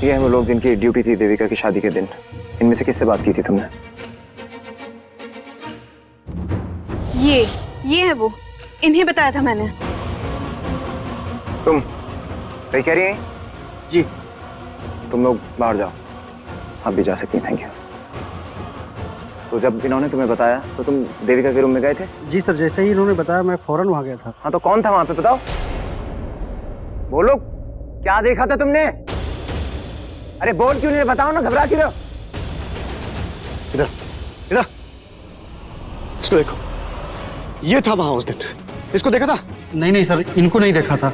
ये हैं वो लोग जिनकी ड्यूटी थी देविका की शादी के दिन। इनमें से किससे बात की थी तुमने? ये है वो, इन्हें बताया था मैंने। तुम सही कह रही हैं? जी। तुम लोग बाहर जाओ, आप भी जा सकती हैं। Thank you. तो जब इन्होंने तुम्हें बताया तो तुम देविका के रूम में गए थे? जी सर, जैसे ही इन्होंने बताया मैं फौरन वहां गया था। हाँ, तो कौन था वहां पे बताओ? बोलो, क्या देखा था तुमने? अरे बोल क्यों नहीं, बताओ ना, घबरा क्यों रहे हो? इधर इधर, इसको देखो, ये था वहां उस दिन। इसको देखा था? नहीं सर, इनको नहीं देखा था।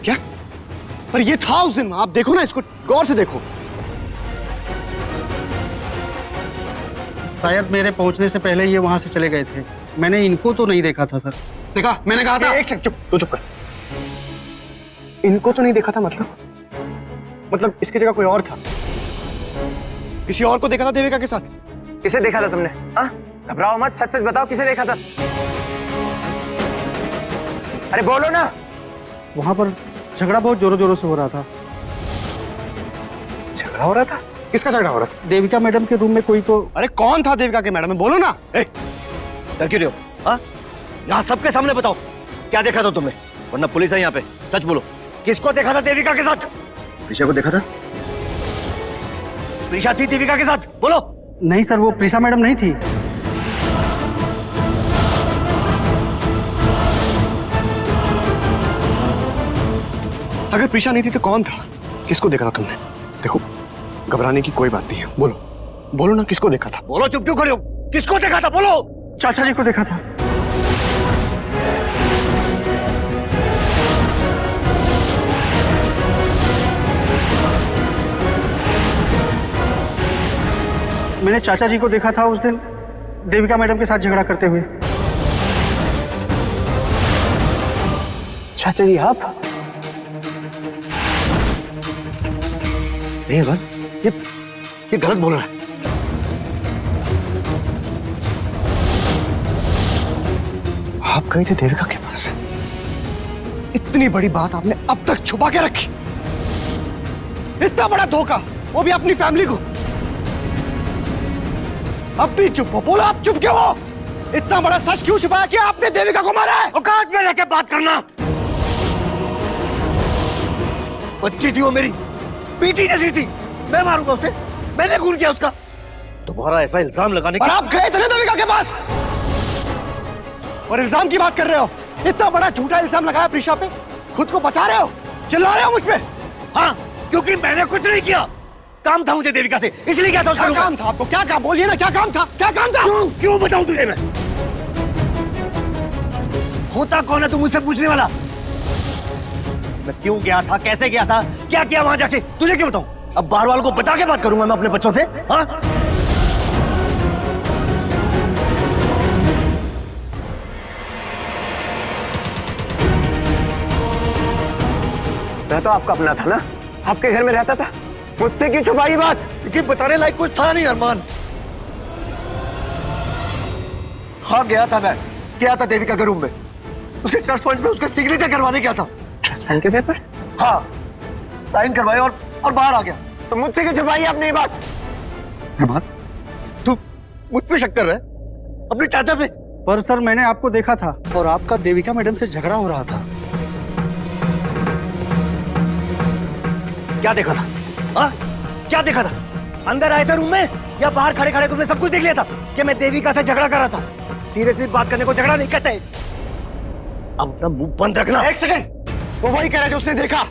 क्या? पर ये था उस दिन, आप देखो ना, इसको गौर से देखो। शायद मेरे पहुंचने से पहले ये वहां से चले गए थे। मैंने इनको तो नहीं देखा था सर। देखा, मैंने कहा था। एक सेकंड, चुप, तू चुप कर। इनको तो नहीं देखा था मतलब इसकी जगह कोई और था? किसी और को देखा था देविका के साथ? किसे देखा था तुमने? हाँ, घबराओ मत, सच सच बताओ, किसे देखा था? अरे बोलो ना। वहां पर झगड़ा बहुत जोरों जोरों से हो रहा था। झगड़ा हो रहा था? किसका झगड़ा हो रहा था? देविका मैडम के रूम में कोई तो। अरे कौन था देविका के मैडम में, बोलो ना। डर क्यों रहे हो? हाँ, यहाँ सबके सामने बताओ, क्या देखा था तुमने? वरना पुलिस है यहाँ पे, सच बोलो। किसको देखा था देविका के साथ? प्रीशा को देखा था? प्रीशा थी देविका के साथ, बोलो। नहीं सर, वो प्रीशा मैडम नहीं थी। अगर प्रीशा नहीं थी तो कौन था? किसको देखा था तुमने? देखो, घबराने की कोई बात नहीं है, बोलो ना, किसको देखा था? बोलो, चुप क्यों खड़े हो? किसको देखा था, बोलो। चाचा जी को देखा था। मैंने चाचा जी को देखा था उस दिन देविका मैडम के साथ झगड़ा करते हुए। चाचा जी आप? ये गलत बोल रहा है। आप गए थे देविका के पास? इतनी बड़ी बात आपने अब तक छुपा के रखी। इतना बड़ा धोखा, वो भी अपनी फैमिली को। अब भी चुप हो, बोलो आप चुप क्यों हो? इतना बड़ा सच क्यों छुपाया कि आपने देविका को मारा है? औकात में रह के बात करना। बच्ची थी वो मेरी, बेटी जैसी थी। मैं मारूंगा उसे? मैंने खून किया उसका? तुम्हारा ऐसा इल्जाम लगाने की। आप गए थे ना देविका के पास और इल्जाम की बात कर रहे हो? इतना बड़ा झूठा इल्जाम लगाया प्रीशा पे, खुद को बचा रहे हो, चिल्ला रहे हो मुझ पे? हाँ, क्योंकि मैंने कुछ नहीं किया। काम था मुझे देविका से, इसलिए क्या था उसका? काम था आपको? क्या काम? बोलिए ना, क्या काम था? क्या काम था? क्यों बताऊं तुझे मैं? होता कौन है तू मुझसे पूछने वाला? मैं क्यों गया था, कैसे गया था, क्या किया वहां जाके, तुझे क्यों बताऊं? अब बाहर वालों को बता के बात करूंगा मैं अपने बच्चों से? हाँ? मैं तो आपका अपना था ना, आपके घर में रहता था, मुझसे क्यों छुपाई बात? क्योंकि बताने लायक कुछ था नहीं अरमान। हाँ, गया था देविका के रूम में, उसके ट्रस्ट फंड में उसका सिग्नेचर करवाने गया था। ट्रस्ट फंड के पेपर? हाँ, साइन करवाए और बाहर आ गया। तो मुझसे क्यों छुपाई आपने ये बात? अरमान, तू मुझ पे शक कर रहा है, अपने चाचा पे? पर सर, मैंने आपको देखा था और आपका देविका मैडम से झगड़ा हो रहा था। क्या देखा था? हाँ, क्या देखा था? अंदर आए थे रूम में या बाहर खड़े खड़े तुमने सब कुछ देख लिया था कि मैं देविका से झगड़ा कर रहा था? सीरियसली बात करने को झगड़ा नहीं कहते। अब अपना मुंह बंद रखना। एक सेकंड, वो वही कह रहा है जो उसने देखा,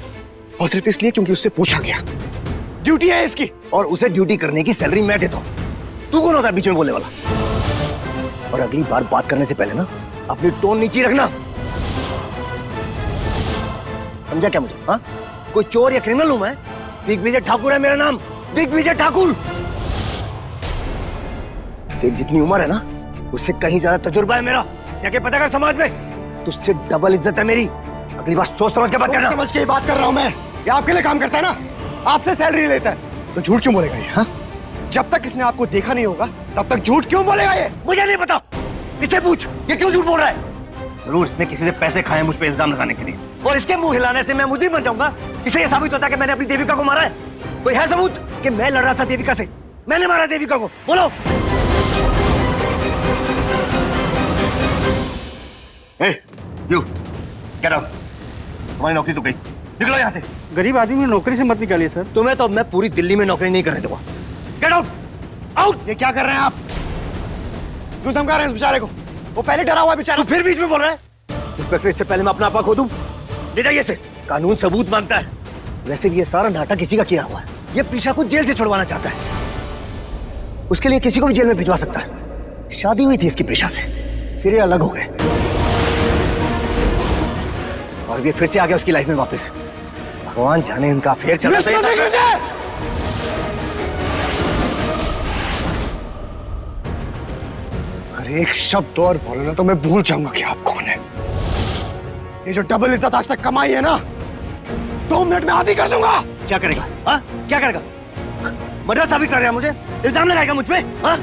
और सिर्फ इसलिए क्योंकि उससे पूछा गया। ड्यूटी है इसकी, और उसे ड्यूटी करने की सैलरी मैं देता हूं। तू कौन होता है बीच में बोलने वाला? और अगली बार बात करने से पहले ना अपनी टोन नीचे रखना, समझा क्या मुझे? हाँ, कोई चोर या क्रिमिनल हूं मैं? दिग्विजय ठाकुर है मेरा नाम, दिग्विजय ठाकुर। तेरी जितनी उम्र है ना, उससे कहीं ज्यादा तजुर्बा है मेरा। जाके पता कर समाज में, तुझसे डबल इज्जत है मेरी। अगली बार सोच समझ के बात करना। समझ के ही बात कर रहा हूं मैं। ये आपके लिए काम करता है ना, आपसे सैलरी लेता है, तो झूठ क्यों बोलेगा ये? हाँ, जब तक इसने आपको देखा नहीं होगा तब तक झूठ क्यों बोलेगा ये? मुझे नहीं पता, इससे पूछ ये क्यों झूठ बोल रहा है। जरूर इसने किसी से पैसे खाए मुझ पे इल्जाम लगाने के लिए, और इसके मुंह हिलाने से मैं मुजरिम बन जाऊंगा। इसे ये साबित होता है कि मैंने अपनी देविका को मारा है। कोई है सबूत कि मैं लड़ रहा था देविका से? मैंने मारा देविका को, बोलो। Hey, you, get out. तुम्हारी नौकरी तो गई, निकलो यहाँ से। गरीब आदमी में नौकरी से मत निकालिए सर। तुम्हें तो मैं पूरी दिल्ली में नौकरी नहीं करने दूंगा। Get out, out. ये क्या कर रहे हैं आप? क्यों धमका रहे हैं इस बेचारे को? वो पहले डरा हुआ बेचारा। तू फिर बीच में बोल रहा है? इंस्पेक्टर, इससे पहले मैं अपना आपा खो दूं? ले जाइए इसे, कानून सबूत मांगता है। वैसे भी ये सारा नाटक किसी का किया हुआ है। ये प्रीशा को जेल से छुड़वाना चाहता है। उसके लिए किसी को भी जेल में भिजवा सकता है। शादी हुई थी इसकी प्रीशा से, फिर ये अलग हो गए और ये फिर से आ गया उसकी लाइफ में वापस। भगवान जाने इनका अफेयर चल रहा है। अगर एक शब्द और बोले ना तो मैं भूल जाऊंगा कि आप कौन है। ये जो डबल इज्जत आज तक कमाई है ना, 2 मिनट में आधी कर दूंगा। क्या करेगा? हाँ, क्या करेगा? मर्डर साबित कर रहा है मुझे, इल्जाम लगाएगा मुझ पे? हाँ,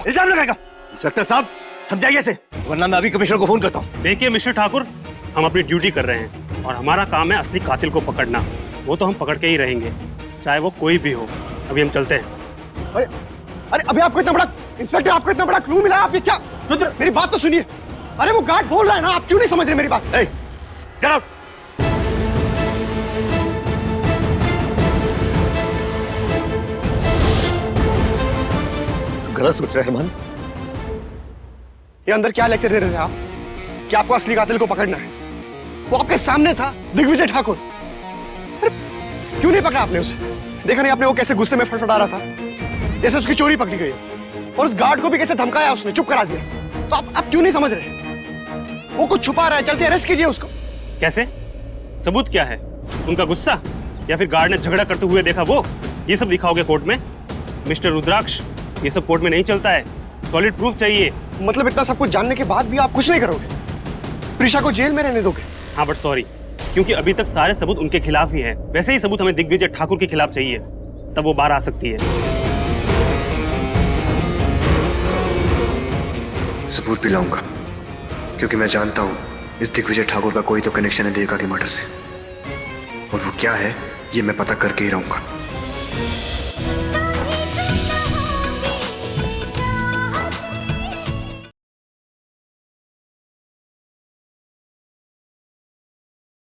इल्जाम लगाएगा। इंस्पेक्टर साहब, समझाइए इसे, वरना मैं अभी कमिश्नर को फोन करता हूँ। देखिए मिस्टर ठाकुर, हम अपनी ड्यूटी कर रहे हैं और हमारा काम है असली कातिल को पकड़ना। वो तो हम पकड़ के ही रहेंगे, चाहे वो कोई भी हो। अभी हम चलते हैं। अरे अरे, अभी आपको इतना बड़ा इंस्पेक्टर, आपको इतना बड़ा क्लू मिला, आप ये क्या? मेरी बात तो सुनिए। अरे वो गार्ड बोल रहा है ना, आप क्यों नहीं समझ रहे मेरी बात? Get out. गलत सोच रहे हैं अरमान। ये अंदर क्या लेक्चर दे रहे थे आप कि आपको असली कातिल को पकड़ना है? वो आपके सामने था, दिग्विजय ठाकुर। क्यों नहीं पकड़ा आपने उसे? देखा नहीं आपने वो कैसे गुस्से में फटफटा रहा था, जैसे उसकी चोरी पकड़ी गई और उस गार्ड को भी कैसे धमकाया उसने, चुप करा दिया। तो आप क्यों नहीं समझ रहे? वो कुछ छुपा रहा है, चलते अरेस्ट कीजिए उसको। कैसे? सबूत क्या है? उनका गुस्सा या फिर गार्ड ने झगड़ा करते हुए देखा वो? ये सब दिखाओगे कोर्ट में? मिस्टर रुद्राक्ष, ये सब कोर्ट में नहीं चलता है। सॉलिड प्रूफ चाहिए। मतलब इतना सब कुछ जानने के बाद भी आप कुछ नहीं करोगे? प्रीशा को जेल में रहने दोगे? हाँ बट सॉरी, क्योंकि अभी तक सारे सबूत उनके खिलाफ ही है। वैसे ही सबूत हमें दिग्विजय ठाकुर के खिलाफ चाहिए, तब वो बाहर आ सकती है। सबूत भी लाऊंगा, क्योंकि मैं जानता हूं इस दिग्विजय ठाकुर का कोई तो कनेक्शन है देविका के मर्डर से, और वो क्या है ये मैं पता करके ही रहूंगा।